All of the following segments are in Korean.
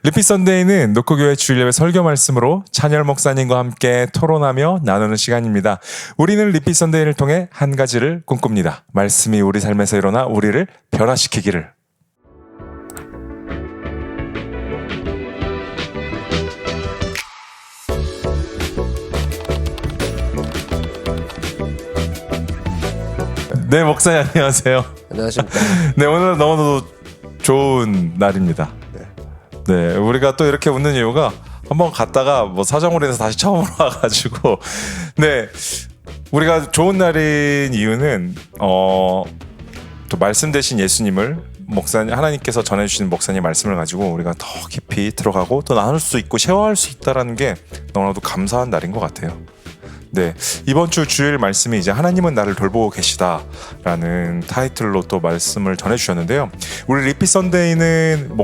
리피 선데이는 노크교회 주일예배 설교 말씀으로 찬열 목사님과 함께 토론하며 나누는 시간입니다. 우리는 리피 선데이를 통해 한 가지를 꿈꿉니다. 말씀이 우리 삶에서 일어나 우리를 변화시키기를. 네, 목사님 안녕하세요. 안녕하십니까. 네, 오늘 너무나도 좋은 날입니다. 네, 우리가 또 이렇게 웃는 이유가 한번 갔다가 뭐 사정으로 인해서 다시 처음으로 와가지고, 네, 우리가 좋은 날인 이유는 또 말씀 되신 예수님을 목사님 하나님께서 전해주시는 목사님 말씀을 가지고 우리가 더 깊이 들어가고 또 나눌 수 있고 쉐어할 수 있다라는 게 너무나도 감사한 날인 것 같아요. 네, 이번 주 주일 말씀이 이제 하나님은 나를 돌보고 계시다라는 타이틀로 또 말씀을 전해주셨는데요. 우리 리피 선데이는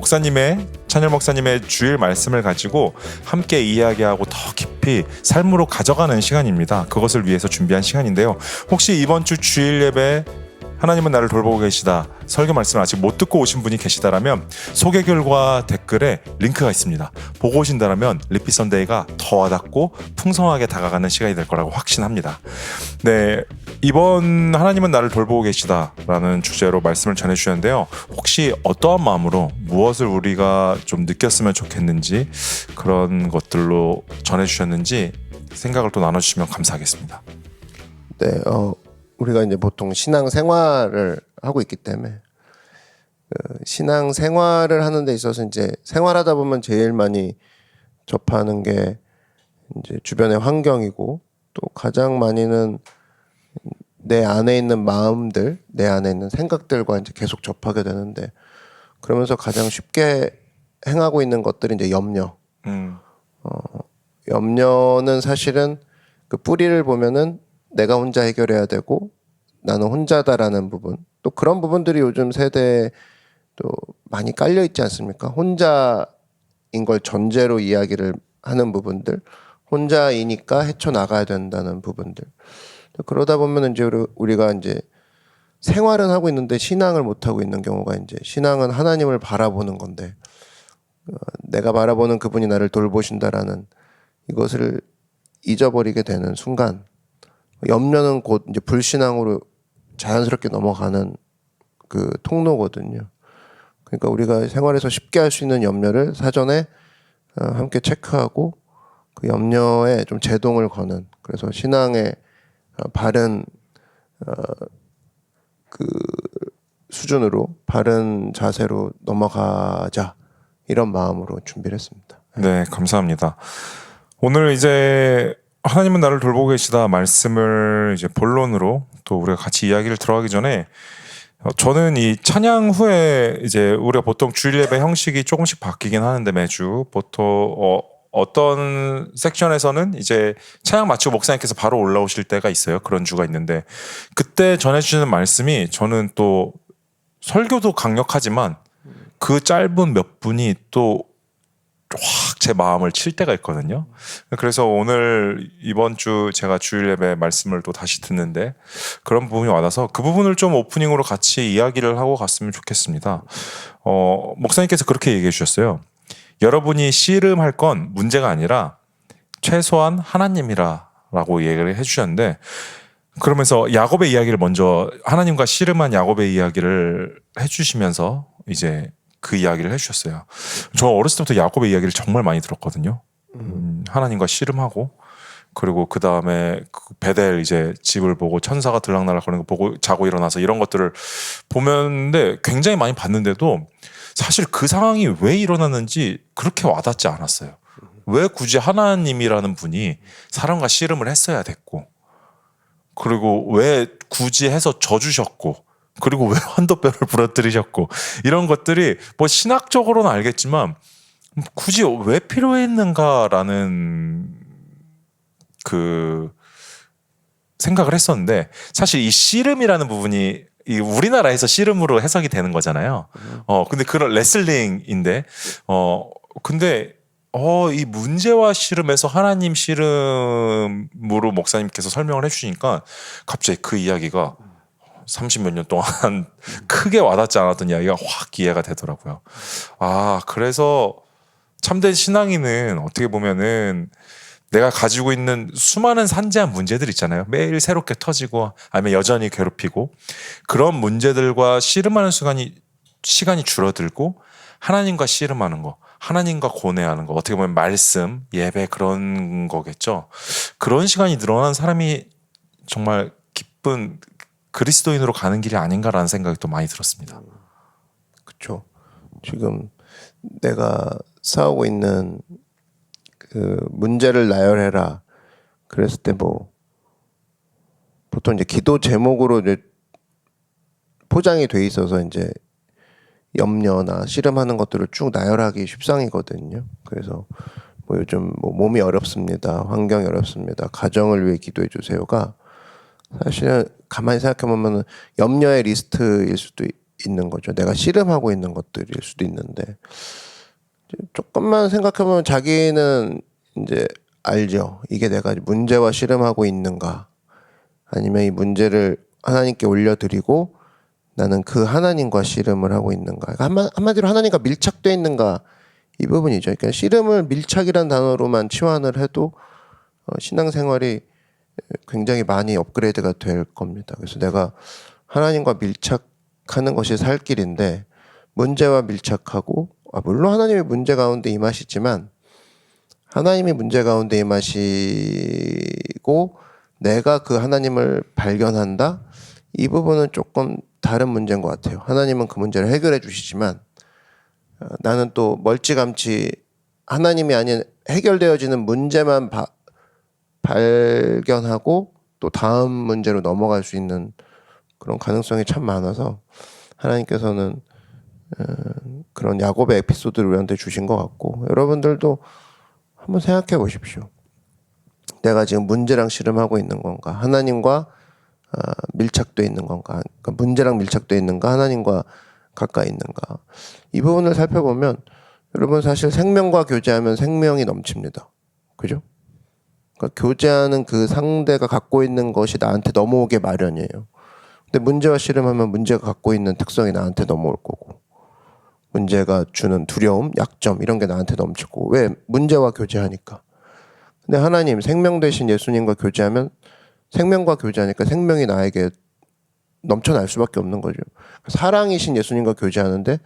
찬열 목사님의 주일 말씀을 가지고 함께 이야기하고 더 깊이 삶으로 가져가는 시간입니다. 그것을 위해서 준비한 시간인데요. 혹시 이번 주 주일 예배 하나님은 나를 돌보고 계시다 설교 말씀을 아직 못 듣고 오신 분이 계시다라면 소개글과 댓글에 링크가 있습니다. 보고 오신다라면 리피 선데이가 더 와닿고 풍성하게 다가가는 시간이 될 거라고 확신합니다. 네, 이번 하나님은 나를 돌보고 계시다라는 주제로 말씀을 전해주셨는데요. 혹시 어떠한 마음으로 무엇을 우리가 좀 느꼈으면 좋겠는지 그런 것들로 전해주셨는지 생각을 또 나눠주시면 감사하겠습니다. 네, 우리가 이제 보통 신앙 생활을 하고 있기 때문에 신앙 생활을 하는 데 있어서 이제 생활하다 보면 제일 많이 접하는 게 이제 주변의 환경이고 또 가장 많이는 내 안에 있는 마음들, 내 안에 있는 생각들과 이제 계속 접하게 되는데 그러면서 가장 쉽게 행하고 있는 것들이 이제 염려. 염려는 사실은 그 뿌리를 보면은 내가 혼자 해결해야 되고 나는 혼자다라는 부분 또 그런 부분들이 요즘 세대에 또 많이 깔려 있지 않습니까? 혼자인 걸 전제로 이야기를 하는 부분들 혼자이니까 헤쳐나가야 된다는 부분들 그러다 보면 이제 우리가 이제 생활은 하고 있는데 신앙을 못 하고 있는 경우가 이제 신앙은 하나님을 바라보는 건데 내가 바라보는 그분이 나를 돌보신다라는 이것을 잊어버리게 되는 순간 염려는 곧 이제 불신앙으로 자연스럽게 넘어가는 그 통로거든요. 그러니까 우리가 생활에서 쉽게 할 수 있는 염려를 사전에 함께 체크하고 그 염려에 좀 제동을 거는 그래서 신앙의 바른 그 수준으로 바른 자세로 넘어가자 이런 마음으로 준비를 했습니다. 네, 감사합니다. 오늘 이제 하나님은 나를 돌보고 계시다 말씀을 이제 본론으로 또 우리가 같이 이야기를 들어가기 전에 저는 이 찬양 후에 이제 우리가 보통 주일 예배 형식이 조금씩 바뀌긴 하는데 매주 보통 어떤 섹션에서는 이제 찬양 마치고 목사님께서 바로 올라오실 때가 있어요. 그런 주가 있는데 그때 전해주시는 말씀이 저는 또 설교도 강력하지만 그 짧은 몇 분이 또 확 제 마음을 칠 때가 있거든요. 그래서 오늘 이번 주 제가 주일 예배 말씀을 또 다시 듣는데 그런 부분이 와닿아서 그 부분을 좀 오프닝으로 같이 이야기를 하고 갔으면 좋겠습니다. 목사님께서 그렇게 얘기해 주셨어요. 여러분이 씨름할 건 문제가 아니라 최소한 하나님이라고 얘기를 해주셨는데 그러면서 야곱의 이야기를 먼저 하나님과 씨름한 야곱의 이야기를 해주시면서 이제 그 이야기를 해주셨어요. 저 어렸을 때부터 야곱의 이야기를 정말 많이 들었거든요. 하나님과 씨름하고 그리고 그 다음에 그 베델 이제 집을 보고 천사가 들락날락 거리는 거 보고 자고 일어나서 이런 것들을 보면데 굉장히 많이 봤는데도 사실 그 상황이 왜 일어났는지 그렇게 와닿지 않았어요. 왜 굳이 하나님이라는 분이 사람과 씨름을 했어야 됐고 그리고 왜 굳이 해서 져주셨고 그리고 왜 환도뼈를 부러뜨리셨고 이런 것들이 뭐 신학적으로는 알겠지만 굳이 왜 필요했는가라는 그 생각을 했었는데 사실 이 씨름이라는 부분이 이 우리나라에서 씨름으로 해석이 되는 거잖아요. 근데 그런 레슬링인데 근데 이 문제와 씨름에서 하나님 씨름으로 목사님께서 설명을 해주시니까 갑자기 그 이야기가 30몇 년 동안 크게 와닿지 않았던 이야기가 확 이해가 되더라고요. 그래서 참된 신앙인은 어떻게 보면은 내가 가지고 있는 수많은 산재한 문제들 있잖아요. 매일 새롭게 터지고 아니면 여전히 괴롭히고 그런 문제들과 씨름하는 시간이 줄어들고 하나님과 씨름하는 거, 하나님과 고뇌하는 거, 어떻게 보면 말씀, 예배 그런 거겠죠. 그런 시간이 늘어난 사람이 정말 기쁜 그리스도인으로 가는 길이 아닌가라는 생각이 또 많이 들었습니다. 그렇죠. 지금 내가 싸우고 있는 그 문제를 나열해라. 그랬을 때 뭐 보통 이제 기도 제목으로 이제 포장이 돼 있어서 이제 염려나 씨름하는 것들을 쭉 나열하기 십상이거든요. 그래서 뭐 요즘 뭐 몸이 어렵습니다. 환경이 어렵습니다. 가정을 위해 기도해 주세요가 사실은 가만히 생각해 보면은 염려의 리스트일 수도 있는 거죠. 내가 씨름하고 있는 것들일 수도 있는데 조금만 생각해 보면 자기는 이제 알죠. 이게 내가 문제와 씨름하고 있는가, 아니면 이 문제를 하나님께 올려드리고 나는 그 하나님과 씨름을 하고 있는가. 한마디로 하나님과 밀착되어 있는가, 이 부분이죠. 그러니까 씨름을 밀착이란 단어로만 치환을 해도 신앙생활이 굉장히 많이 업그레이드가 될 겁니다. 그래서 내가 하나님과 밀착하는 것이 살 길인데, 문제와 밀착하고, 물론 하나님의 문제 가운데 임하시지만 하나님이 문제 가운데 임하시고 내가 그 하나님을 발견한다? 이 부분은 조금 다른 문제인 것 같아요. 하나님은 그 문제를 해결해 주시지만 나는 또 멀찌감치 하나님이 아닌 해결되어지는 문제만 발견하고 또 다음 문제로 넘어갈 수 있는 그런 가능성이 참 많아서 하나님께서는 그런 야곱의 에피소드를 우리한테 주신 것 같고, 여러분들도 한번 생각해 보십시오. 내가 지금 문제랑 씨름하고 있는 건가, 하나님과 밀착돼 있는 건가, 그러니까 문제랑 밀착돼 있는가, 하나님과 가까이 있는가. 이 부분을 살펴보면 여러분 사실 생명과 교제하면 생명이 넘칩니다. 그죠? 그러니까 교제하는 그 상대가 갖고 있는 것이 나한테 넘어오게 마련이에요. 근데 문제와 씨름하면 문제가 갖고 있는 특성이 나한테 넘어올 거고, 문제가 주는 두려움, 약점 이런 게 나한테 넘치고. 왜? 문제와 교제하니까. 근데 하나님, 생명 되신 예수님과 교제하면, 생명과 교제하니까 생명이 나에게 넘쳐날 수밖에 없는 거죠. 사랑이신 예수님과 교제하는데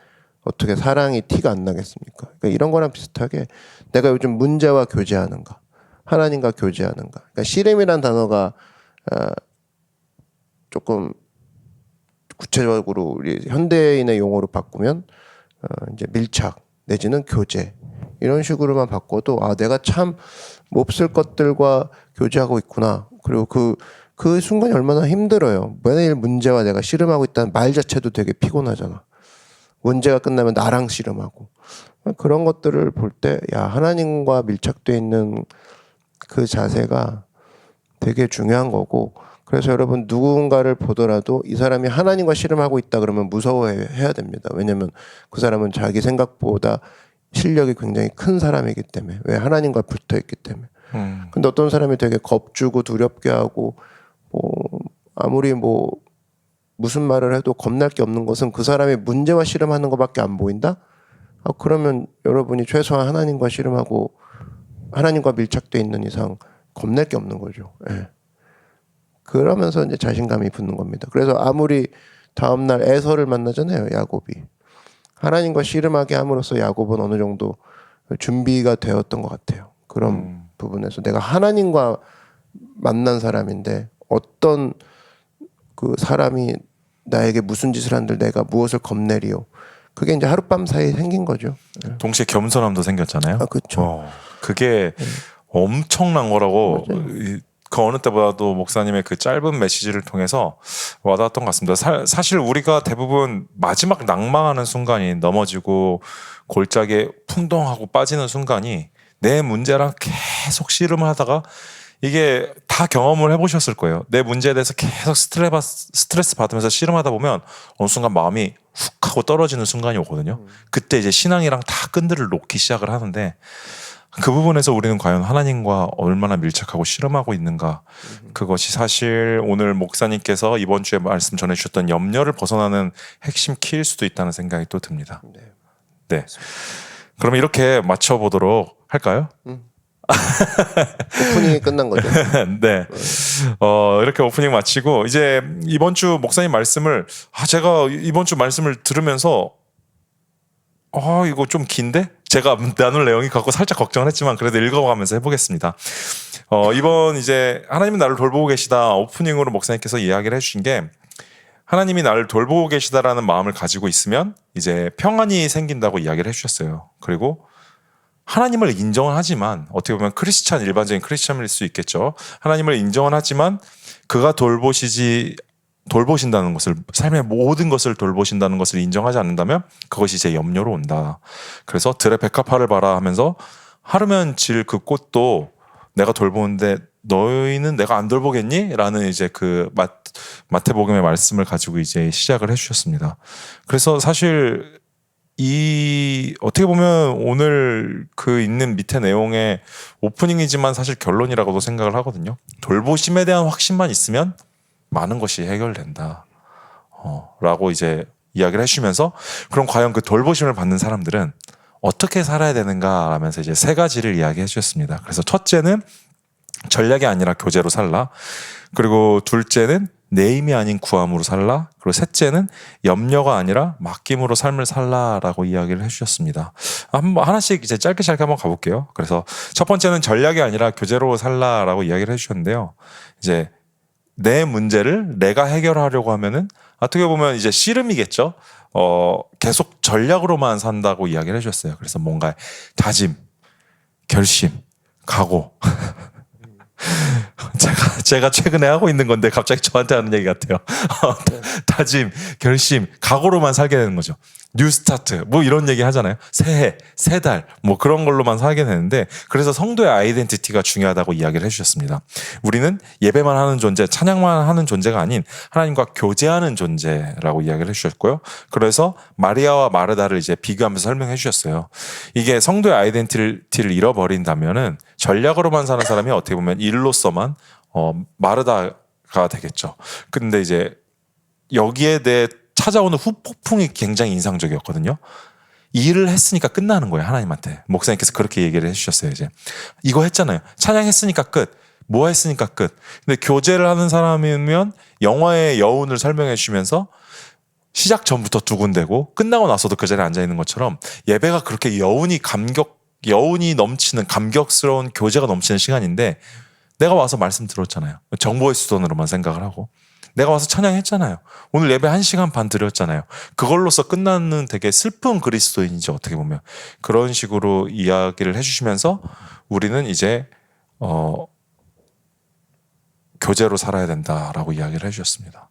어떻게 사랑이 티가 안 나겠습니까? 그러니까 이런 거랑 비슷하게 내가 요즘 문제와 교제하는가, 하나님과 교제하는가. 그러니까 씨름이란 단어가 조금 구체적으로 우리 현대인의 용어로 바꾸면 이제 밀착 내지는 교제, 이런 식으로만 바꿔도 내가 참 몹쓸 것들과 교제하고 있구나. 그리고 그 순간이 얼마나 힘들어요. 매일 문제와 내가 씨름하고 있다는 말 자체도 되게 피곤하잖아. 문제가 끝나면 나랑 씨름하고. 그런 것들을 볼 때 하나님과 밀착되어 있는 그 자세가 되게 중요한 거고, 그래서 여러분 누군가를 보더라도 이 사람이 하나님과 씨름하고 있다 그러면 무서워해야 됩니다. 왜냐하면 그 사람은 자기 생각보다 실력이 굉장히 큰 사람이기 때문에. 왜? 하나님과 붙어있기 때문에. 근데 어떤 사람이 되게 겁주고 두렵게 하고 아무리 무슨 말을 해도 겁날 게 없는 것은 그 사람이 문제와 씨름하는 것밖에 안 보인다? 그러면 여러분이 최소한 하나님과 씨름하고 하나님과 밀착돼 있는 이상 겁낼 게 없는 거죠. 예. 그러면서 이제 자신감이 붙는 겁니다. 그래서 아무리 다음날 에서를 만나잖아요, 야곱이. 하나님과 씨름하게 함으로써 야곱은 어느 정도 준비가 되었던 것 같아요. 그런 부분에서 내가 하나님과 만난 사람인데 어떤 그 사람이 나에게 무슨 짓을 한들 내가 무엇을 겁내리요. 그게 이제 하룻밤 사이에 생긴 거죠. 동시에 겸손함도 생겼잖아요. 그렇죠. 그게 엄청난 거라고. 맞아요. 그 어느 때보다도 목사님의 그 짧은 메시지를 통해서 와닿았던 것 같습니다. 사실 우리가 대부분 마지막 낭망하는 순간이, 넘어지고 골짜기에 풍덩하고 빠지는 순간이 내 문제랑 계속 씨름을 하다가, 이게 다 경험을 해보셨을 거예요. 내 문제에 대해서 계속 스트레스 받으면서 씨름하다 보면 어느 순간 마음이 훅 하고 떨어지는 순간이 오거든요. 그때 이제 신앙이랑 다 끈들을 놓기 시작을 하는데, 그 부분에서 우리는 과연 하나님과 얼마나 밀착하고 씨름하고 있는가. 그것이 사실 오늘 목사님께서 이번 주에 말씀 전해주셨던 염려를 벗어나는 핵심 키일 수도 있다는 생각이 또 듭니다. 네. 그러면 이렇게 맞춰보도록 할까요? 오프닝이 끝난 거죠. 네. 이렇게 오프닝 마치고 이제 이번 주 목사님 말씀을 제가 이번 주 말씀을 들으면서 이거 좀 긴데? 제가 나눌 내용이 갖고 살짝 걱정을 했지만 그래도 읽어가면서 해보겠습니다. 이번 이제 하나님은 나를 돌보고 계시다 오프닝으로 목사님께서 이야기를 해주신 게 하나님이 나를 돌보고 계시다라는 마음을 가지고 있으면 이제 평안이 생긴다고 이야기를 해주셨어요. 그리고 하나님을 인정은 하지만 어떻게 보면 일반적인 크리스찬일 수 있겠죠. 하나님을 인정은 하지만 그가 돌보신다는 것을 삶의 모든 것을 돌보신다는 것을 인정하지 않는다면 그것이 제 염려로 온다. 그래서 들의 백합화를 봐라 하면서 하루면 질 그 꽃도 내가 돌보는데 너희는 내가 안 돌보겠니? 라는 이제 그 마태복음의 말씀을 가지고 이제 시작을 해주셨습니다. 그래서 사실 어떻게 보면 오늘 그 있는 밑에 내용의 오프닝이지만 사실 결론이라고도 생각을 하거든요. 돌보심에 대한 확신만 있으면 많은 것이 해결된다. 라고 이제 이야기를 해주시면서 그럼 과연 그 돌보심을 받는 사람들은 어떻게 살아야 되는가 하면서 이제 3가지를 이야기해 주셨습니다. 그래서 첫째는 전략이 아니라 교제로 살라. 그리고 둘째는 내 힘이 아닌 구함으로 살라. 그리고 셋째는 염려가 아니라 맡김으로 삶을 살라라고 이야기를 해주셨습니다. 하나씩 이제 짧게 한번 가볼게요. 그래서 첫 번째는 전략이 아니라 교제로 살라라고 이야기를 해주셨는데요. 이제 내 문제를 내가 해결하려고 하면은 어떻게 보면 이제 씨름이겠죠. 계속 전략으로만 산다고 이야기를 해주셨어요. 그래서 뭔가 다짐, 결심, 각오. 제가 최근에 하고 있는 건데 갑자기 저한테 하는 얘기 같아요. 다짐, 결심, 각오로만 살게 되는 거죠. 뉴 스타트 뭐 이런 얘기 하잖아요. 새해, 새 달 뭐 그런 걸로만 살게 되는데 그래서 성도의 아이덴티티가 중요하다고 이야기를 해주셨습니다. 우리는 예배만 하는 존재, 찬양만 하는 존재가 아닌 하나님과 교제하는 존재라고 이야기를 해주셨고요. 그래서 마리아와 마르다를 이제 비교하면서 설명해 주셨어요. 이게 성도의 아이덴티티를 잃어버린다면은 전략으로만 사는 사람이 어떻게 보면 일로서만 마르다가 되겠죠. 근데 이제 여기에 대해 찾아오는 후폭풍이 굉장히 인상적이었거든요. 일을 했으니까 끝나는 거예요. 하나님한테. 목사님께서 그렇게 얘기를 해주셨어요. 이제 이거 했잖아요. 찬양했으니까 끝. 뭐 했으니까 끝. 근데 교제를 하는 사람이면 영화의 여운을 설명해 주시면서 시작 전부터 두근대고 끝나고 나서도 그 자리에 앉아 있는 것처럼 예배가 그렇게 여운이 넘치는 감격스러운 교제가 넘치는 시간인데 내가 와서 말씀 들었잖아요. 정보의 수단으로만 생각을 하고 내가 와서 찬양했잖아요. 오늘 예배 1시간 반 드렸잖아요. 그걸로서 끝나는 되게 슬픈 그리스도인이지 어떻게 보면. 그런 식으로 이야기를 해주시면서 우리는 이제 교제로 살아야 된다라고 이야기를 해주셨습니다.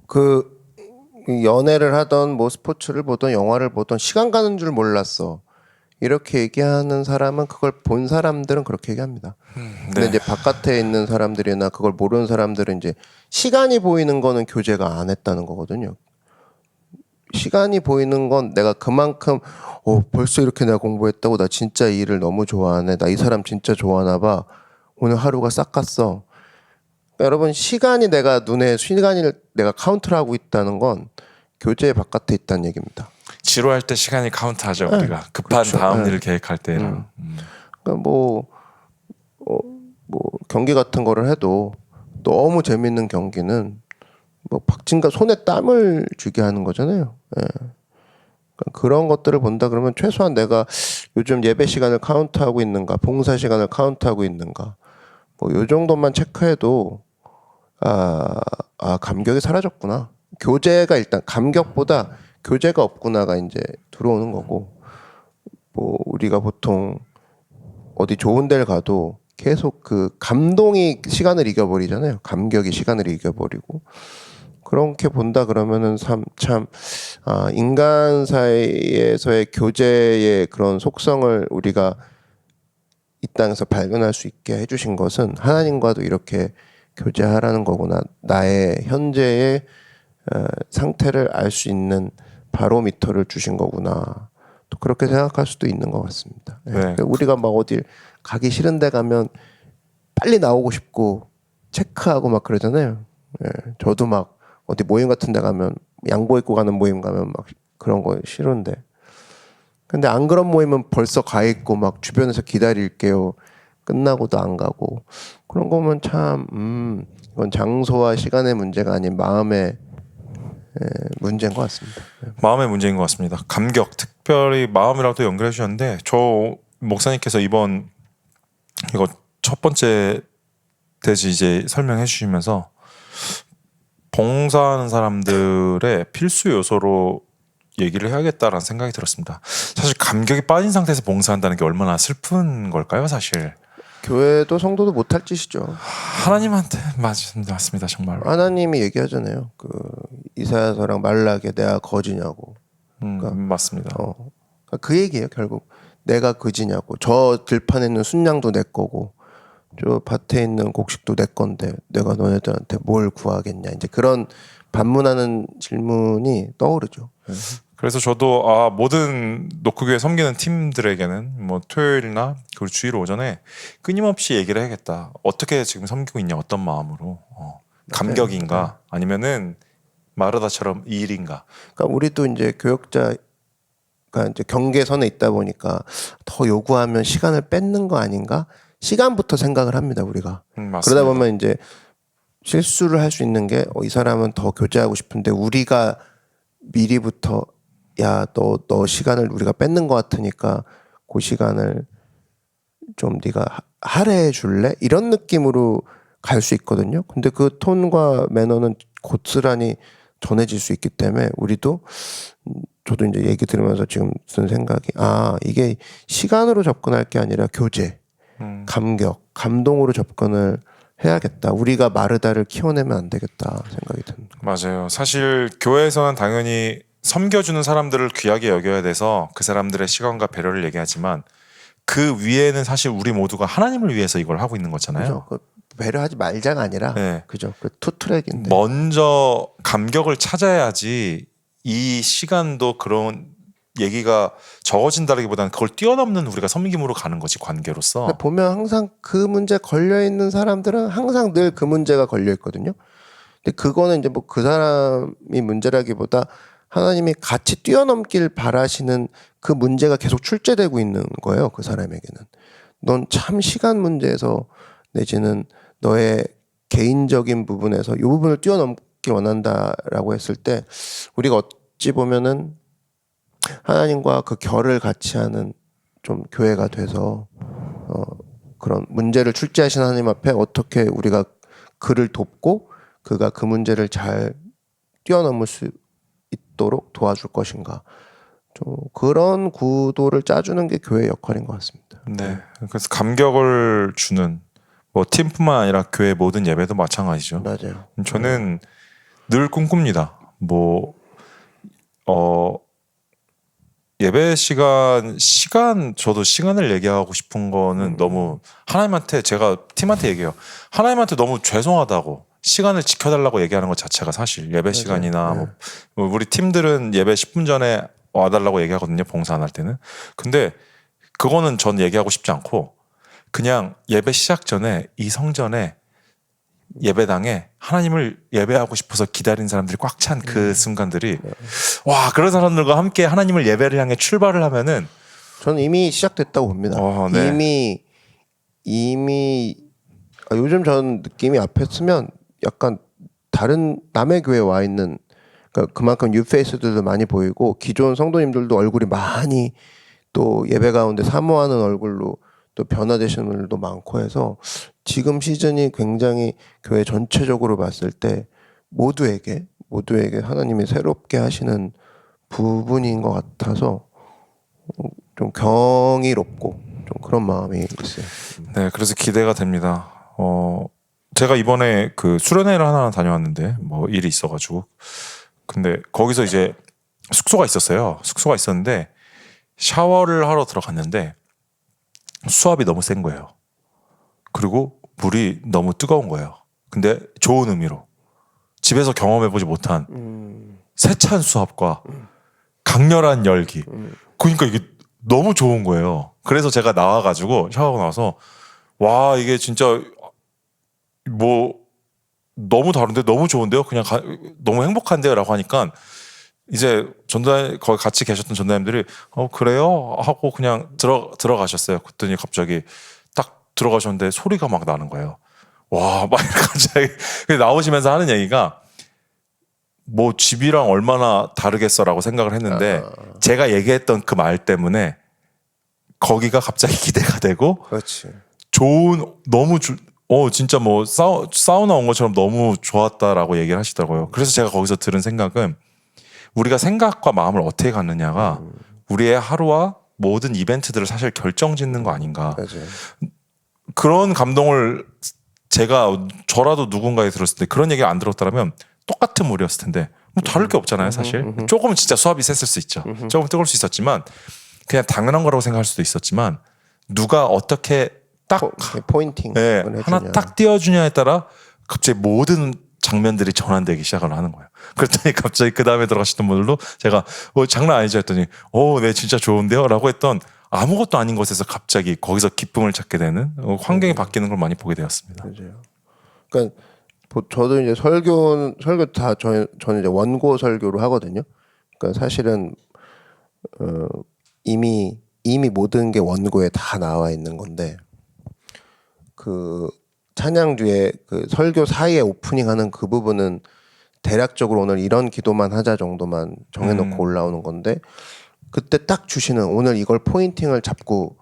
그 연애를 하던 뭐 스포츠를 보던 영화를 보던 시간 가는 줄 몰랐어. 이렇게 얘기하는 사람은 그걸 본 사람들은 그렇게 얘기합니다. 근데 네. 이제 바깥에 있는 사람들이나 그걸 모르는 사람들은 이제 시간이 보이는 거는 교제가 안 했다는 거거든요. 시간이 보이는 건 내가 그만큼 벌써 이렇게 내가 공부했다고 나 진짜 이 일을 너무 좋아하네. 나 이 사람 진짜 좋아하나 봐. 오늘 하루가 싹 갔어. 그러니까 여러분 시간이 내가 카운트를 하고 있다는 건 교제 바깥에 있다는 얘기입니다. 지루할 때 시간이 카운트하죠. 우리가 급한 그렇죠. 다음 일을 계획할 때랑. 그러니까 뭐 경기 같은 거를 해도 너무 재밌는 경기는 뭐 박진가 손에 땀을 쥐게 하는 거잖아요. 예. 그러니까 그런 것들을 본다 그러면 최소한 내가 요즘 예배 시간을 카운트하고 있는가, 봉사 시간을 카운트하고 있는가, 뭐 요 정도만 체크해도 감격이 사라졌구나. 교제가 일단 감격보다 교제가 없구나가 이제 들어오는 거고, 뭐 우리가 보통 어디 좋은 데를 가도 계속 그 감동이 시간을 이겨버리잖아요. 감격이 시간을 이겨버리고. 그렇게 본다 그러면은 참 인간 사이에서의 교제의 그런 속성을 우리가 이 땅에서 발견할 수 있게 해주신 것은 하나님과도 이렇게 교제하라는 거구나. 나의 현재의 상태를 알 수 있는 바로미터를 주신 거구나. 또 그렇게 생각할 수도 있는 것 같습니다. 네. 그러니까 우리가 막 어딜 가기 싫은 데 가면 빨리 나오고 싶고 체크하고 막 그러잖아요. 저도 막 어디 모임 같은 데 가면 양보 입고 가는 모임 가면 막 그런 거 싫은데 근데 안 그런 모임은 벌써 가 있고 막 주변에서 기다릴게요. 끝나고도 안 가고 그런 거면 참 이건 장소와 시간의 문제가 아닌 마음의 문제인 것 같습니다. 마음의 문제인 것 같습니다. 감격, 특별히 마음이라도 연결해 주셨는데 저 목사님께서 이번 이거 첫 번째 대지 이제 설명해 주시면서 봉사하는 사람들의 필수 요소로 얘기를 해야겠다라는 생각이 들었습니다. 사실 감격이 빠진 상태에서 봉사한다는 게 얼마나 슬픈 걸까요, 사실. 교회도 성도도 못할 짓이죠. 하나님한테 맞습니다, 정말. 하나님이 얘기하잖아요. 그 이사야서랑 말라기에 내가 거지냐고. 맞습니다. 그 얘기예요. 결국 내가 거지냐고. 저 들판에 있는 순양도 내 거고 저 밭에 있는 곡식도 내 건데 내가 너네들한테 뭘 구하겠냐. 이제 그런 반문하는 질문이 떠오르죠. 그래서 저도 모든 노크교회 섬기는 팀들에게는 뭐 토요일이나 그리고 주일 오전에 끊임없이 얘기를 해야겠다. 어떻게 지금 섬기고 있냐, 어떤 마음으로, 감격인가, 아니면은 마르다처럼 이 일인가. 그러니까 우리도 이제 교역자가 이제 경계선에 있다 보니까 더 요구하면 시간을 뺏는 거 아닌가? 시간부터 생각을 합니다, 우리가. 맞습니다. 그러다 보면 이제 실수를 할 수 있는 게 이 사람은 더 교제하고 싶은데 우리가 미리부터 야, 너 시간을 우리가 뺏는 것 같으니까 그 시간을 좀 네가 할애해 줄래? 이런 느낌으로 갈 수 있거든요. 근데 그 톤과 매너는 고스란히 전해질 수 있기 때문에 우리도 저도 이제 얘기 들으면서 지금 든 생각이 이게 시간으로 접근할 게 아니라 교제, 감격, 감동으로 접근을 해야겠다. 우리가 마르다를 키워내면 안 되겠다 생각이 듭니다. 맞아요. 사실 교회에서는 당연히 섬겨주는 사람들을 귀하게 여겨야 돼서 그 사람들의 시간과 배려를 얘기하지만 그 위에는 사실 우리 모두가 하나님을 위해서 이걸 하고 있는 거잖아요. 그죠? 그 배려하지 말자가 아니라 네. 그죠? 그 투트랙인데. 먼저 감격을 찾아야지 이 시간도 그런 얘기가 적어진다기보다는 그걸 뛰어넘는 우리가 섬김으로 가는 거지, 관계로서. 근데 보면 항상 그 문제 걸려 있는 사람들은 항상 늘 그 문제가 걸려 있거든요. 근데 그거는 이제 뭐 그 사람이 문제라기보다 하나님이 같이 뛰어넘길 바라시는 그 문제가 계속 출제되고 있는 거예요. 그 사람에게는. 넌 참 시간 문제에서 내지는 너의 개인적인 부분에서 이 부분을 뛰어넘길 원한다라고 했을 때 우리가 어찌 보면은 하나님과 그 결을 같이 하는 좀 교회가 돼서 그런 문제를 출제하신 하나님 앞에 어떻게 우리가 그를 돕고 그가 그 문제를 잘 뛰어넘을 수 있도록 도와줄 것인가. 좀 그런 구도를 짜주는 게 교회의 역할인 것 같습니다. 네. 그래서 감격을 주는 뭐 팀뿐만 아니라 교회 모든 예배도 마찬가지죠. 맞아요. 저는 늘 꿈꿉니다. 예배 시간 저도 시간을 얘기하고 싶은 거는 너무 하나님한테 제가 팀한테 얘기해요. 하나님한테 너무 죄송하다고 시간을 지켜달라고 얘기하는 것 자체가 사실 예배 시간이나 뭐 우리 팀들은 예배 10분 전에 와달라고 얘기하거든요. 봉사 안 할 때는. 근데 그거는 전 얘기하고 싶지 않고 그냥 예배 시작 전에 이 성전에 예배당에 하나님을 예배하고 싶어서 기다린 사람들이 꽉 찬 그 순간들이 와, 그런 사람들과 함께 하나님을 예배를 향해 출발을 하면은 저는 이미 시작됐다고 봅니다. 네. 이미 요즘 전 느낌이 앞에 쓰면 약간 다른 남의 교회에 와 있는 그러니까 그만큼 뉴페이스들도 많이 보이고 기존 성도님들도 얼굴이 많이 또 예배 가운데 사모하는 얼굴로 또 변화되시는 분들도 많고 해서 지금 시즌이 굉장히 교회 전체적으로 봤을 때 모두에게 하나님이 새롭게 하시는 부분인 것 같아서 좀 경이롭고 좀 그런 마음이 있어요. 네, 그래서 기대가 됩니다. 제가 이번에 그 수련회를 하나 다녀왔는데 뭐 일이 있어가지고 근데 거기서 이제 숙소가 있었는데 샤워를 하러 들어갔는데 수압이 너무 센 거예요. 그리고 물이 너무 뜨거운 거예요. 근데 좋은 의미로 집에서 경험해보지 못한 세찬 수압과 강렬한 열기. 그러니까 이게 너무 좋은 거예요. 그래서 제가 나와가지고 샤워하고 나와서 와, 이게 진짜 뭐 너무 다른데 너무 좋은데요. 그냥 너무 행복한데요 라고 하니까 이제 거기 같이 계셨던 전도사님들이 그래요 하고 그냥 들어가셨어요. 그랬더니 갑자기 딱 들어가셨는데 소리가 막 나는 거예요. 와, 막 갑자기 나오시면서 하는 얘기가 뭐 집이랑 얼마나 다르겠어라고 생각을 했는데 제가 얘기했던 그 말 때문에 거기가 갑자기 기대가 되고 그렇지. 좋은 진짜 뭐 사우나 온 것처럼 너무 좋았다라고 얘기를 하시더라고요. 그래서 제가 거기서 들은 생각은 우리가 생각과 마음을 어떻게 갖느냐가 우리의 하루와 모든 이벤트들을 사실 결정짓는 거 아닌가. 맞아요. 그런 감동을 저라도 누군가에 들었을 때 그런 얘기를 안 들었다면 똑같은 물이었을 텐데 뭐 다를 게 없잖아요 사실. 조금은 진짜 수압이 셌을 수 있죠. 조금 뜨거울 수 있었지만 그냥 당연한 거라고 생각할 수도 있었지만 누가 어떻게 딱 포인팅 하나 딱 띄워주냐에 따라 갑자기 모든 장면들이 전환되기 시작을 하는 거예요. 그랬더니 갑자기 그 다음에 들어가시던 분들도 제가 장난 아니죠 했더니 네 진짜 좋은데요 라고 했던 아무것도 아닌 곳에서 갑자기 거기서 기쁨을 찾게 되는 환경이 바뀌는 걸 많이 보게 되었습니다. 맞아요. 그러니까 저도 이제 설교 다 저는 이제 원고 설교로 하거든요. 그러니까 사실은 이미 모든 게 원고에 다 나와 있는 건데 그 찬양 뒤에 그 설교 사이에 오프닝하는 그 부분은 대략적으로 오늘 이런 기도만 하자 정도만 정해놓고 올라오는 건데 그때 딱 주시는 오늘 이걸 포인팅을 잡고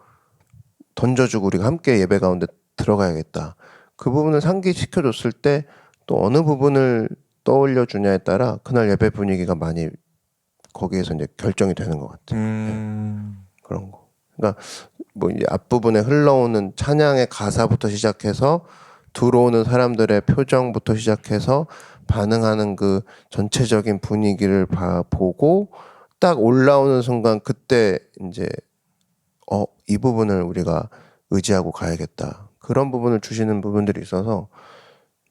던져주고 우리가 함께 예배 가운데 들어가야겠다. 그 부분을 상기시켜줬을 때 또 어느 부분을 떠올려 주냐에 따라 그날 예배 분위기가 많이 거기에서 이제 결정이 되는 것 같아요. 그런 거. 그러니까 뭐 이제 앞부분에 흘러오는 찬양의 가사부터 시작해서 들어오는 사람들의 표정부터 시작해서 반응하는 그 전체적인 분위기를 보고 딱 올라오는 순간 그때 이제 이 부분을 우리가 의지하고 가야겠다. 그런 부분을 주시는 부분들이 있어서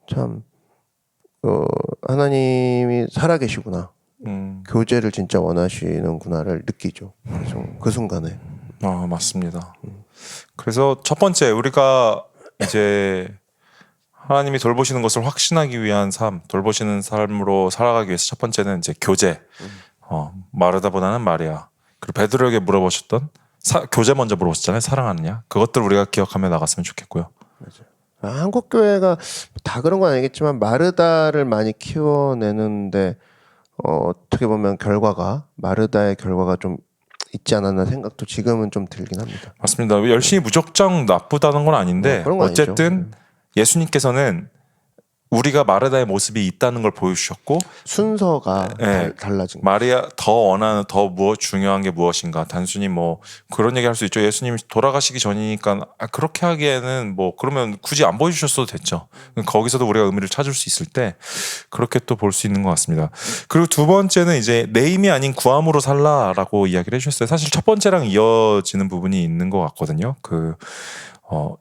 참 하나님이 살아계시구나. 교제를 진짜 원하시는구나를 느끼죠. 그 순간에. 맞습니다. 그래서 첫 번째 우리가 이제 하나님이 돌보시는 것을 확신하기 위한 삶, 돌보시는 삶으로 살아가기 위해서 첫 번째는 이제 교제. 마르다보다는 마리아. 그리고 베드로에게 물어보셨던 교제 먼저 물어보셨잖아요. 사랑하느냐? 그것들 우리가 기억하며 나갔으면 좋겠고요. 맞아요. 한국 교회가 다 그런 건 아니겠지만 마르다를 많이 키워내는데 어떻게 보면 마르다의 결과가 좀 있지 않았나 생각도 지금은 좀 들긴 합니다. 맞습니다. 열심히 무작정 나쁘다는 건 아닌데 그런 건 어쨌든 아니죠. 예수님께서는 우리가 마르다의 모습이 있다는 걸 보여주셨고 순서가 달라진 거. 마리아 중요한 게 무엇인가 단순히 뭐 그런 얘기 할 수 있죠. 예수님이 돌아가시기 전이니까 그렇게 하기에는 뭐 그러면 굳이 안 보여주셨어도 됐죠. 거기서도 우리가 의미를 찾을 수 있을 때 그렇게 또 볼 수 있는 것 같습니다. 그리고 두 번째는 이제 내 힘이 아닌 구함으로 살라라고 이야기를 해주셨어요. 사실 첫 번째랑 이어지는 부분이 있는 것 같거든요.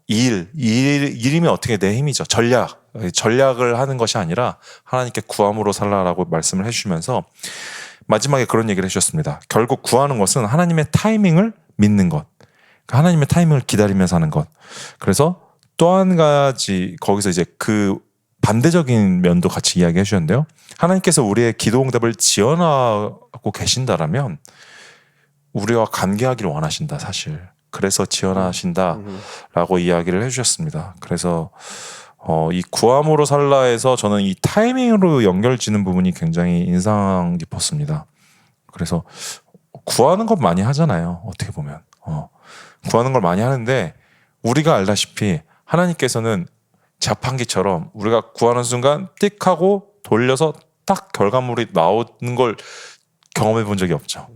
일이면 어떻게 내 힘이죠. 전략을 하는 것이 아니라 하나님께 구함으로 살라라고 말씀을 해주시면서 마지막에 그런 얘기를 해주셨습니다. 결국 구하는 것은 하나님의 타이밍을 믿는 것, 하나님의 타이밍을 기다리면서 하는 것. 그래서 또 한 가지 거기서 이제 그 반대적인 면도 같이 이야기해 주셨는데요. 하나님께서 우리의 기도 응답을 지원하고 계신다라면 우리와 관계하기를 원하신다 사실. 그래서 지원하신다라고 이야기를 해주셨습니다. 그래서 이 구함으로 살라에서 저는 이 타이밍으로 연결지는 부분이 굉장히 인상 깊었습니다. 그래서 구하는 것 많이 하잖아요. 어떻게 보면 구하는 걸 많이 하는데 우리가 알다시피 하나님께서는 자판기처럼 우리가 구하는 순간 띡 하고 돌려서 딱 결과물이 나오는 걸 경험해 본 적이 없죠.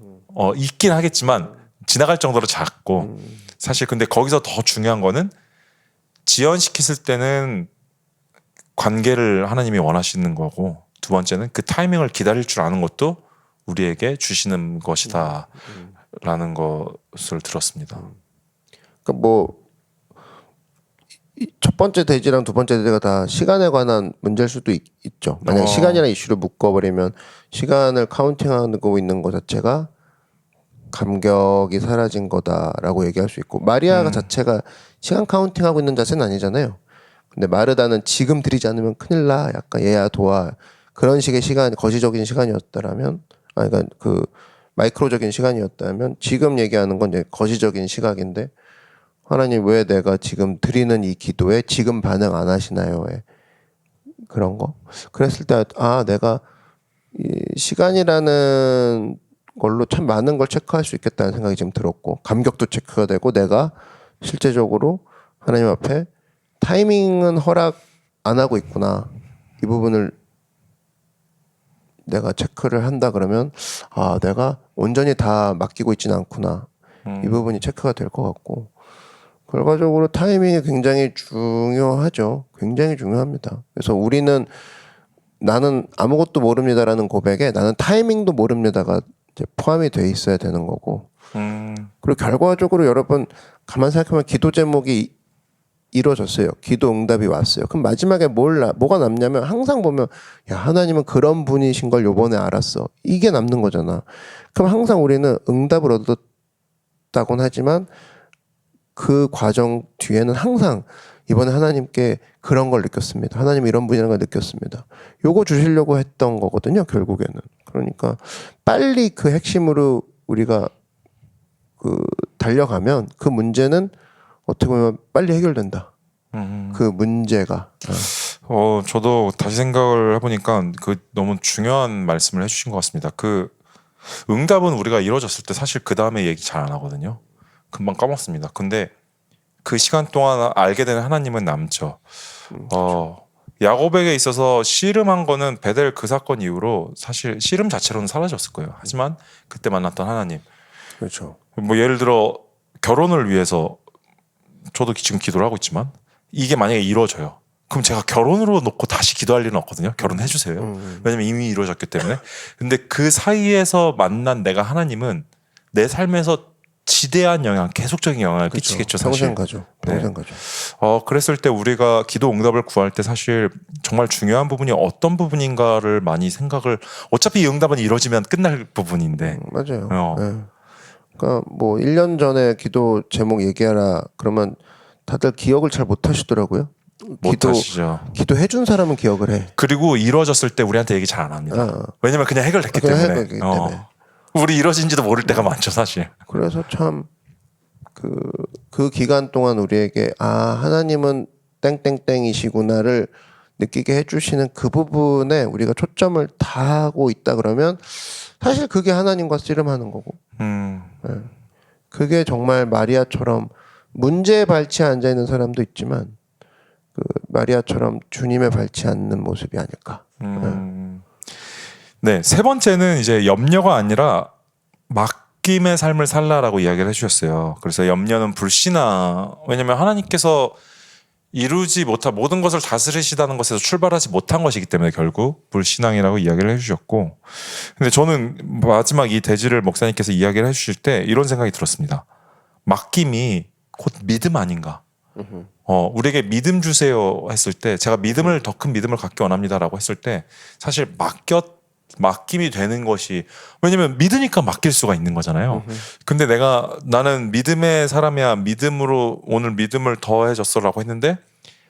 있긴 하겠지만 지나갈 정도로 작고 사실 근데 거기서 더 중요한 거는 지연시켰을 때는 관계를 하나님이 원하시는 거고 두 번째는 그 타이밍을 기다릴 줄 아는 것도 우리에게 주시는 것이다 라는 것을 들었습니다. 그러니까 뭐 첫 번째 대지랑 두 번째 대지가 다 시간에 관한 문제일 수도 있죠. 만약 시간이라는 이슈를 묶어버리면 시간을 카운팅하고 있는 것 자체가 감격이 사라진 거다라고 얘기할 수 있고 마리아가 자체가 시간 카운팅하고 있는 자세는 아니잖아요. 근데 마르다는 지금 드리지 않으면 큰일 나. 약간 얘야 도와. 그런 식의 시간, 거시적인 시간이었다라면 그러니까 그 마이크로적인 시간이었다면 지금 얘기하는 건 이제 거시적인 시각인데 하나님 왜 내가 지금 드리는 이 기도에 지금 반응 안 하시나요?에 그런 거. 그랬을 때 내가 이 시간이라는 걸로 참 많은 걸 체크할 수 있겠다는 생각이 지금 들었고 감격도 체크가 되고 내가 실제적으로 하나님 앞에 타이밍은 허락 안 하고 있구나. 이 부분을 내가 체크를 한다 그러면 내가 온전히 다 맡기고 있지는 않구나. 이 부분이 체크가 될 것 같고 결과적으로 타이밍이 굉장히 중요하죠. 굉장히 중요합니다. 그래서 우리는 나는 아무것도 모릅니다라는 고백에 나는 타이밍도 모릅니다가 이제 포함이 돼 있어야 되는 거고 그리고 결과적으로 여러분 가만 생각해보면 기도 제목이 이루어졌어요. 기도 응답이 왔어요. 그럼 마지막에 뭐가 남냐면 항상 보면 야 하나님은 그런 분이신 걸 요번에 알았어. 이게 남는 거잖아. 그럼 항상 우리는 응답을 얻었다곤 하지만 그 과정 뒤에는 항상 이번에 하나님께 그런 걸 느꼈습니다. 하나님 이런 분이라는 걸 느꼈습니다. 요거 주시려고 했던 거거든요. 결국에는. 그러니까 빨리 그 핵심으로 우리가 달려가면 그 문제는 어떻게 보면 빨리 해결된다. 그 문제가. 저도 다시 생각을 해보니까 그 너무 중요한 말씀을 해주신 것 같습니다. 그 응답은 우리가 이루어졌을 때 사실 그 다음에 얘기 잘 안 하거든요. 금방 까먹습니다. 근데 그 시간 동안 알게 되는 하나님은 남죠. 야곱에게 있어서 씨름한 거는 베델 그 사건 이후로 사실 씨름 자체로는 사라졌을 거예요. 하지만 그때 만났던 하나님. 그렇죠. 뭐 예를 들어 결혼을 위해서 저도 지금 기도를 하고 있지만 이게 만약에 이루어져요. 그럼 제가 결혼으로 놓고 다시 기도할 일은 없거든요. 결혼해 주세요. 왜냐면 이미 이루어졌기 때문에. 근데 그 사이에서 만난 내가 하나님은 내 삶에서 지대한 영향, 계속적인 영향을 그렇죠. 끼치겠죠. 사실. 평생 가죠. 평생 가죠. 그랬을 때 우리가 기도 응답을 구할 때 사실 정말 중요한 부분이 어떤 부분인가를 많이 생각을 어차피 이 응답은 이루어지면 끝날 부분인데. 맞아요. 네. 그러니까 뭐 1년 전에 기도 제목 얘기하라 그러면 다들 기억을 잘 못 하시더라고요. 못하시죠. 기도해 준 사람은 기억을 해. 그리고 이루어졌을 때 우리한테 얘기 잘 안 합니다. 왜냐면 그냥 해결됐기 그냥 때문에. 해결됐기 때문에. 우리 이루어진지도 모를 때가 많죠, 사실. 그래서 참 그 기간 동안 우리에게 하나님은 땡땡땡이시구나를 느끼게 해주시는 그 부분에 우리가 초점을 다 하고 있다 그러면 사실 그게 하나님과 씨름하는 거고. 네. 그게 정말 마리아처럼 문제의 발치에 앉아 있는 사람도 있지만 그 마리아처럼 주님의 발치에 앉는 모습이 아닐까. 네, 세 번째는 이제 염려가 아니라 맡김의 삶을 살라라고 이야기를 해주셨어요. 그래서 염려는 불신앙. 왜냐면 하나님께서 이루지 못한 모든 것을 다스리시다는 것에서 출발하지 못한 것이기 때문에 결국 불신앙이라고 이야기를 해주셨고, 근데 저는 마지막 이 대지를 목사님께서 이야기를 해주실 때 이런 생각이 들었습니다. 맡김이 곧 믿음 아닌가? 우리에게 믿음 주세요 했을 때 제가 믿음을 더 큰 믿음을 갖기 원합니다라고 했을 때 사실 맡김이 되는 것이, 왜냐면 믿으니까 맡길 수가 있는 거잖아요. 근데 나는 믿음의 사람이야, 믿음으로 오늘 믿음을 더해줬어라고 했는데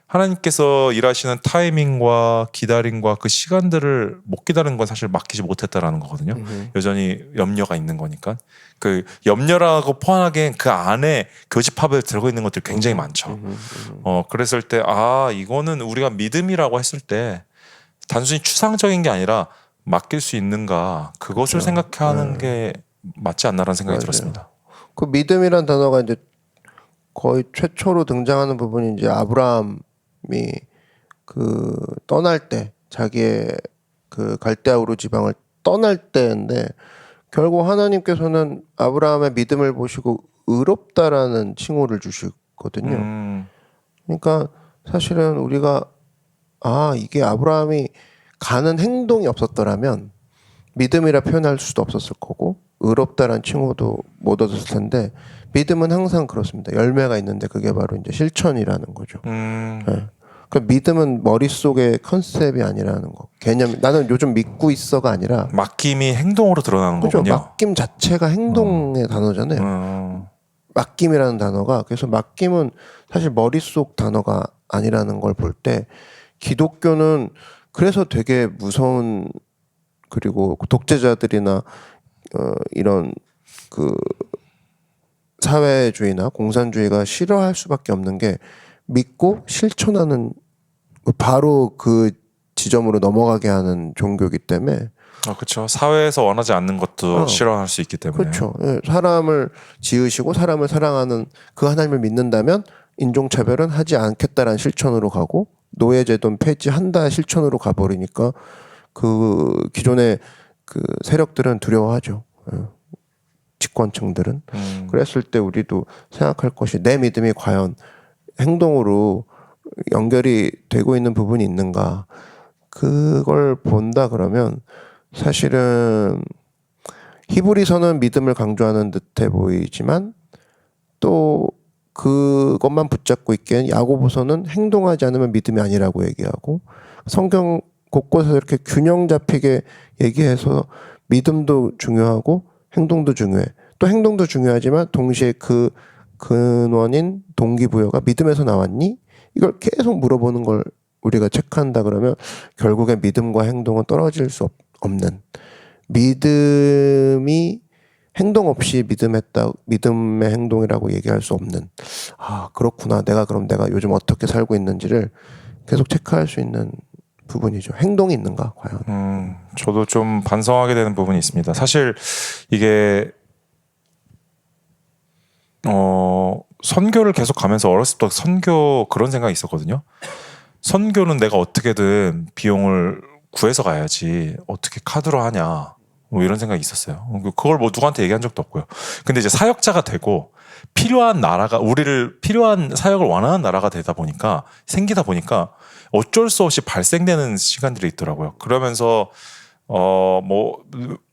하나님께서 일하시는 타이밍과 기다림과 그 시간들을 못 기다린 건 사실 맡기지 못했다라는 거거든요. 여전히 염려가 있는 거니까. 그 염려라고 포함하기엔 그 안에 교집합을 들고 있는 것들이 굉장히 많죠. 그랬을 때 이거는 우리가 믿음이라고 했을 때 단순히 추상적인 게 아니라 맡길 수 있는가, 그것을 생각하는 게 맞지 않나라는 생각이 들었습니다. 그 믿음이란 단어가 이제 거의 최초로 등장하는 부분이 이제 아브라함이 그 떠날 때 자기의 그 갈대아우르 지방을 떠날 때인데 결국 하나님께서는 아브라함의 믿음을 보시고 의롭다라는 칭호를 주시거든요. 그러니까 사실은 우리가 이게 아브라함이 가는 행동이 없었더라면 믿음이라 표현할 수도 없었을 거고 의롭다라는 칭호도 못 얻었을 텐데 믿음은 항상 그렇습니다. 열매가 있는데 그게 바로 이제 실천이라는 거죠. 네. 그 믿음은 머릿속의 컨셉이 아니라는 거. 개념. 나는 요즘 믿고 있어가 아니라 맡김이 행동으로 드러나는 그렇죠. 거군요. 맡김 자체가 행동의 단어잖아요. 맡김이라는 단어가, 그래서 맡김은 사실 머릿속 단어가 아니라는 걸 볼 때 기독교는 그래서 되게 무서운 그리고 독재자들이나 이런 그 사회주의나 공산주의가 싫어할 수밖에 없는 게 믿고 실천하는 바로 그 지점으로 넘어가게 하는 종교이기 때문에 그렇죠. 사회에서 원하지 않는 것도 싫어할 수 있기 때문에. 그렇죠. 예, 사람을 지으시고 사람을 사랑하는 그 하나님을 믿는다면 인종차별은 하지 않겠다라는 실천으로 가고 노예제도는 폐지한다 실천으로 가버리니까 그 기존의 그 세력들은 두려워하죠. 예. 집권층들은. 그랬을 때 우리도 생각할 것이 내 믿음이 과연 행동으로 연결이 되고 있는 부분이 있는가. 그걸 본다 그러면 사실은 히브리서는 믿음을 강조하는 듯해 보이지만 또 그것만 붙잡고 있기엔 야고보서는 행동하지 않으면 믿음이 아니라고 얘기하고 성경 곳곳에서 이렇게 균형 잡히게 얘기해서 믿음도 중요하고 행동도 중요해. 또 행동도 중요하지만 동시에 그 근원인 동기부여가 믿음에서 나왔니? 이걸 계속 물어보는 걸 우리가 체크한다 그러면 결국엔 믿음과 행동은 떨어질 수 없는 믿음이 행동 없이 믿음의 행동이라고 얘기할 수 없는 그렇구나. 내가 요즘 어떻게 살고 있는지를 계속 체크할 수 있는 부분이죠. 행동이 있는가 과연. 저도 좀 반성하게 되는 부분이 있습니다. 사실 이게 선교를 계속 가면서 어렸을 때 선교 그런 생각이 있었거든요. 선교는 내가 어떻게든 비용을 구해서 가야지 어떻게 카드로 하냐 뭐 이런 생각이 있었어요. 그걸 뭐 누구한테 얘기한 적도 없고요. 근데 이제 사역자가 되고 필요한 나라가 우리를 필요한 사역을 원하는 나라가 생기다 보니까 어쩔 수 없이 발생되는 시간들이 있더라고요. 그러면서 뭐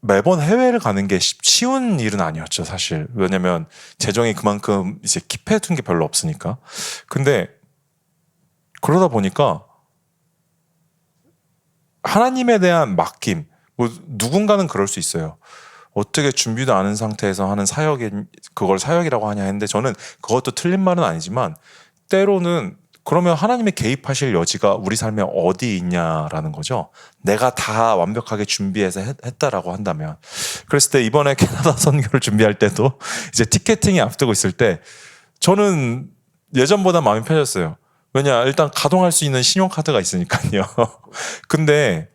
매번 해외를 가는 게 쉬운 일은 아니었죠, 사실. 왜냐면 재정이 그만큼 이제 킵해둔 게 별로 없으니까. 근데 그러다 보니까 하나님에 대한 맡김, 뭐 누군가는 그럴 수 있어요. 어떻게 준비도 않은 상태에서 하는 그걸 사역이라고 하냐 했는데 저는 그것도 틀린 말은 아니지만 때로는 그러면 하나님의 개입하실 여지가 우리 삶에 어디 있냐라는 거죠. 내가 다 완벽하게 준비해서 했다라고 한다면. 그랬을 때 이번에 캐나다 선교를 준비할 때도 이제 티켓팅이 앞두고 있을 때 저는 예전보다 마음이 편해졌어요. 왜냐, 일단 가동할 수 있는 신용카드가 있으니까요. 근데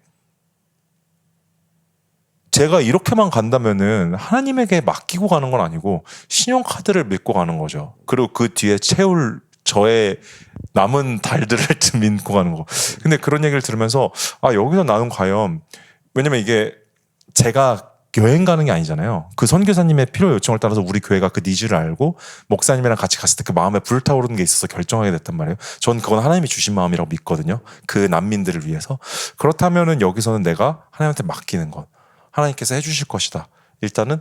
제가 이렇게만 간다면은 하나님에게 맡기고 가는 건 아니고 신용카드를 믿고 가는 거죠. 그리고 그 뒤에 채울 저의 남은 달들을 믿고 가는 거. 근데 그런 얘기를 들으면서 여기서 나는 과연, 왜냐면 이게 제가 여행 가는 게 아니잖아요. 그 선교사님의 필요 요청을 따라서 우리 교회가 그 니즈를 알고 목사님이랑 같이 갔을 때 그 마음에 불타오르는 게 있어서 결정하게 됐단 말이에요. 전 그건 하나님이 주신 마음이라고 믿거든요. 그 난민들을 위해서. 그렇다면은 여기서는 내가 하나님한테 맡기는 것, 하나님께서 해주실 것이다. 일단은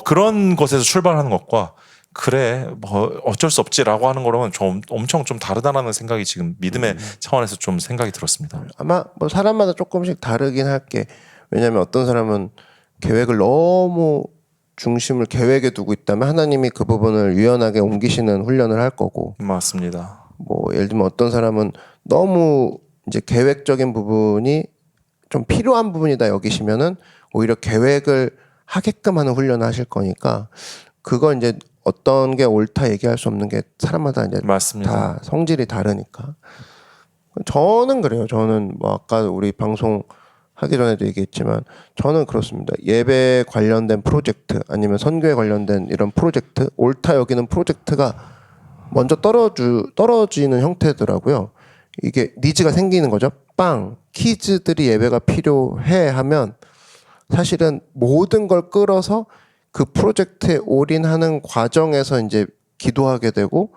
그런 것에서 출발하는 것과 그래 뭐 어쩔 수 없지라고 하는 거랑은 좀 엄청 좀 다르다라는 생각이 지금 믿음의 차원에서 좀 생각이 들었습니다. 아마 뭐 사람마다 조금씩 다르긴 할게. 왜냐하면 어떤 사람은 계획을 너무 중심을 계획에 두고 있다면 하나님이 그 부분을 유연하게 옮기시는 훈련을 할 거고. 맞습니다. 뭐 예를 들면 어떤 사람은 너무 이제 계획적인 부분이 좀 필요한 부분이다 여기시면은 오히려 계획을 하게끔 하는 훈련을 하실 거니까 그건 이제 어떤 게 옳다 얘기할 수 없는 게 사람마다 이제 맞습니다. 다 성질이 다르니까. 저는 그래요. 저는 뭐 아까 우리 방송 하기 전에도 얘기했지만 저는 그렇습니다. 예배 관련된 프로젝트 아니면 선교에 관련된 이런 프로젝트, 옳다 여기는 프로젝트가 먼저 떨어지는 형태더라고요. 이게 니즈가 생기는 거죠. 키즈들이 예배가 필요해 하면 사실은 모든 걸 끌어서 그 프로젝트에 올인하는 과정에서 이제 기도하게 되고,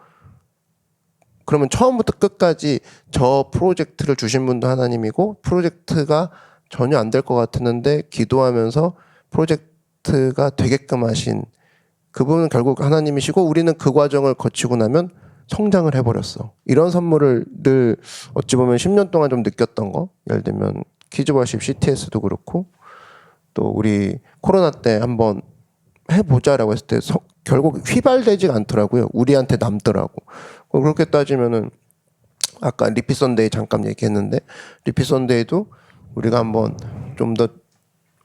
그러면 처음부터 끝까지 저 프로젝트를 주신 분도 하나님이고 프로젝트가 전혀 안 될 것 같았는데 기도하면서 프로젝트가 되게끔 하신 그분은 결국 하나님이시고 우리는 그 과정을 거치고 나면 성장을 해버렸어. 이런 선물을 늘 어찌 보면 10년 동안 좀 느꼈던 거, 예를 들면 키즈워십 CTS도 그렇고 또 우리 코로나 때 한번 해보자라고 했을 때 결국 휘발되지가 않더라고요. 우리한테 남더라고. 그렇게 따지면은 아까 리피 선데이 잠깐 얘기했는데 리피 선데이도 우리가 한번 좀 더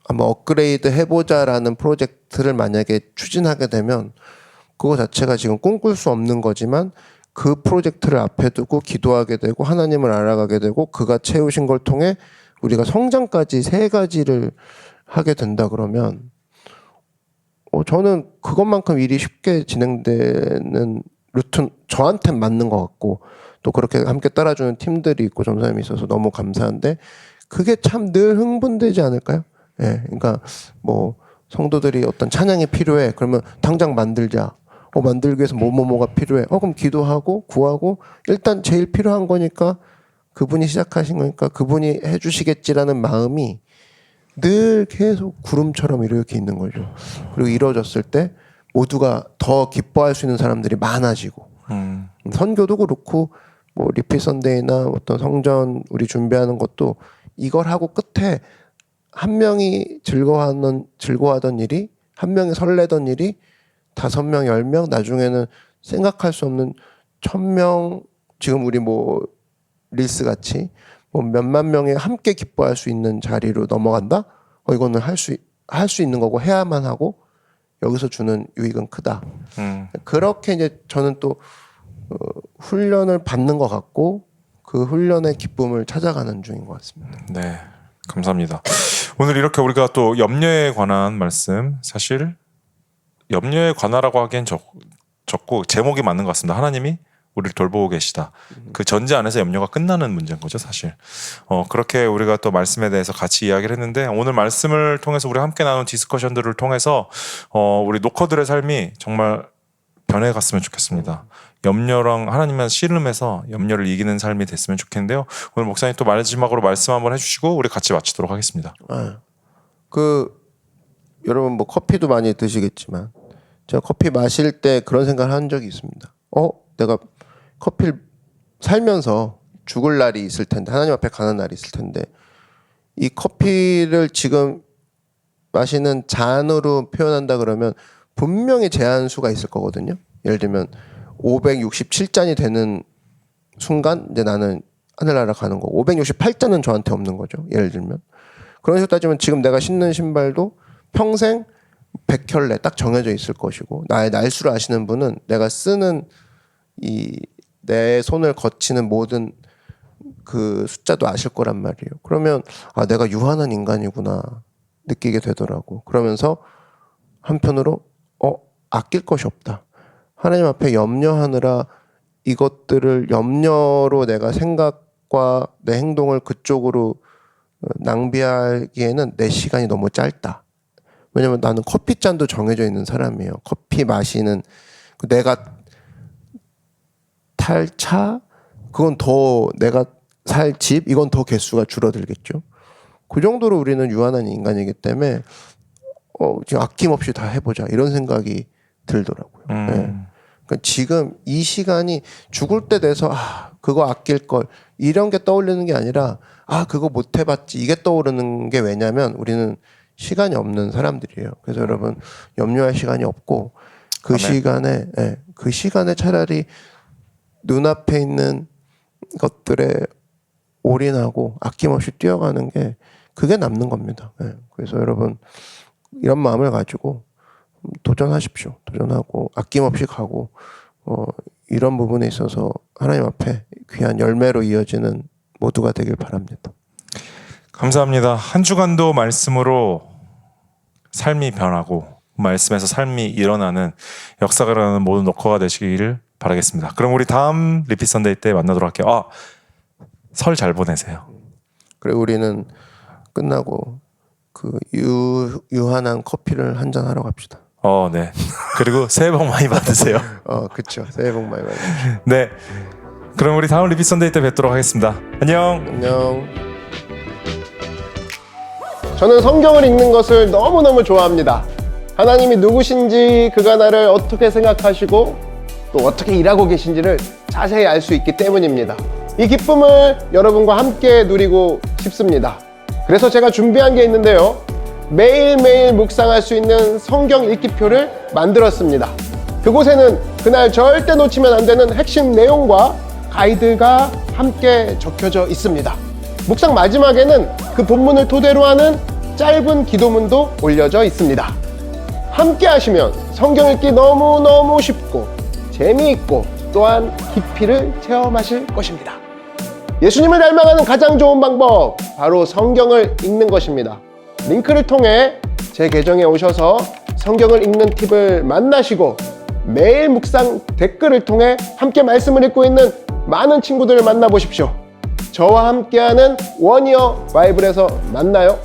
한번 업그레이드 해보자라는 프로젝트를 만약에 추진하게 되면 그거 자체가 지금 꿈꿀 수 없는 거지만 그 프로젝트를 앞에 두고 기도하게 되고 하나님을 알아가게 되고 그가 채우신 걸 통해 우리가 성장까지 세 가지를 하게 된다 그러면 저는 그것만큼 일이 쉽게 진행되는 루트는 저한텐 맞는 것 같고 또 그렇게 함께 따라주는 팀들이 있고 점사님이 있어서 너무 감사한데 그게 참 늘 흥분되지 않을까요? 예, 그러니까 뭐 성도들이 어떤 찬양이 필요해 그러면 당장 만들자. 만들기 위해서 뭐가 필요해. 그럼 기도하고 구하고 일단 제일 필요한 거니까 그분이 시작하신 거니까 그분이 해주시겠지라는 마음이 늘 계속 구름처럼 이렇게 있는 거죠. 그리고 이루어졌을 때 모두가 더 기뻐할 수 있는 사람들이 많아지고 선교도 그렇고 뭐 리필 선데이나 어떤 성전 우리 준비하는 것도 이걸 하고 끝에 한 명이 즐거워하던 일이 한 명이 설레던 일이 5명, 10명 나중에는 생각할 수 없는 1000명 지금 우리 뭐 릴스 같이 뭐 몇만 명이 함께 기뻐할 수 있는 자리로 넘어간다? 이거는 할 수 있는 거고 해야만 하고 여기서 주는 유익은 크다. 그렇게 이제 저는 또 훈련을 받는 것 같고 그 훈련의 기쁨을 찾아가는 중인 것 같습니다. 네, 감사합니다. 오늘 이렇게 우리가 또 염려에 관한 말씀 사실 염려에 관하라고 하기엔 적고 제목이 맞는 것 같습니다. 하나님이 우리를 돌보고 계시다. 그 전제 안에서 염려가 끝나는 문제인 거죠, 사실. 그렇게 우리가 또 말씀에 대해서 같이 이야기를 했는데 오늘 말씀을 통해서 우리 함께 나눈 디스커션들을 통해서 우리 노커들의 삶이 정말 변해갔으면 좋겠습니다. 염려랑 하나님의 씨름해서 염려를 이기는 삶이 됐으면 좋겠는데요. 오늘 목사님 또 마지막으로 말씀 한번 해주시고 우리 같이 마치도록 하겠습니다. 여러분 뭐 커피도 많이 드시겠지만 제가 커피 마실 때 그런 생각을 한 적이 있습니다. 내가 커피를 살면서 죽을 날이 있을 텐데 하나님 앞에 가는 날이 있을 텐데 이 커피를 지금 마시는 잔으로 표현한다 그러면 분명히 제한수가 있을 거거든요. 예를 들면 567잔이 되는 순간 이제 나는 하늘나라 가는 거고 568잔은 저한테 없는 거죠. 예를 들면 그런 식으로 따지면 지금 내가 신는 신발도 평생 100켤레 딱 정해져 있을 것이고 나의 날수를 아시는 분은 내가 쓰는 내 손을 거치는 모든 그 숫자도 아실 거란 말이에요. 그러면 내가 유한한 인간이구나 느끼게 되더라고. 그러면서 한편으로 아낄 것이 없다. 하나님 앞에 염려하느라 이것들을 염려로 내가 생각과 내 행동을 그쪽으로 낭비하기에는 내 시간이 너무 짧다. 왜냐면 나는 커피잔도 정해져 있는 사람이에요. 커피 마시는 내가 탈 차 그건 더 내가 살 집 이건 더 개수가 줄어들겠죠. 그 정도로 우리는 유한한 인간이기 때문에 지금 아낌없이 다 해보자 이런 생각이 들더라고요. 네. 그러니까 지금 이 시간이 죽을 때 돼서 그거 아낄 걸 이런 게 떠올리는 게 아니라 그거 못 해봤지 이게 떠오르는 게 왜냐면 우리는 시간이 없는 사람들이에요. 그래서 여러분 염려할 시간이 없고 그 시간에 차라리 눈앞에 있는 것들에 올인하고 아낌없이 뛰어가는 게 그게 남는 겁니다. 그래서 여러분 이런 마음을 가지고 도전하십시오. 도전하고 아낌없이 가고 이런 부분에 있어서 하나님 앞에 귀한 열매로 이어지는 모두가 되길 바랍니다. 감사합니다. 한 주간도 말씀으로 삶이 변하고 말씀에서 삶이 일어나는 역사가 일어나는 모든 노커가 되시기를 바라겠습니다. 그럼 우리 다음 리핏 선데이 때 만나도록 할게요. 설 잘 보내세요. 그리고 우리는 끝나고 그 유한한 커피를 한잔 하러 갑시다. 네. 그리고 새해 복 많이 받으세요. 그렇죠. 새해 복 많이 받으세요. 네. 그럼 우리 다음 리핏 선데이 때 뵙도록 하겠습니다. 안녕. 저는 성경을 읽는 것을 너무너무 좋아합니다. 하나님이 누구신지 그가 나를 어떻게 생각하시고 또 어떻게 일하고 계신지를 자세히 알 수 있기 때문입니다. 이 기쁨을 여러분과 함께 누리고 싶습니다. 그래서 제가 준비한 게 있는데요. 매일매일 묵상할 수 있는 성경 읽기표를 만들었습니다. 그곳에는 그날 절대 놓치면 안 되는 핵심 내용과 가이드가 함께 적혀져 있습니다. 묵상 마지막에는 그 본문을 토대로 하는 짧은 기도문도 올려져 있습니다. 함께 하시면 성경 읽기 너무너무 쉽고 재미있고 또한 깊이를 체험하실 것입니다. 예수님을 닮아가는 가장 좋은 방법, 바로 성경을 읽는 것입니다. 링크를 통해 제 계정에 오셔서 성경을 읽는 팁을 만나시고 매일 묵상 댓글을 통해 함께 말씀을 읽고 있는 많은 친구들을 만나보십시오. 저와 함께하는 원이어 바이블에서 만나요.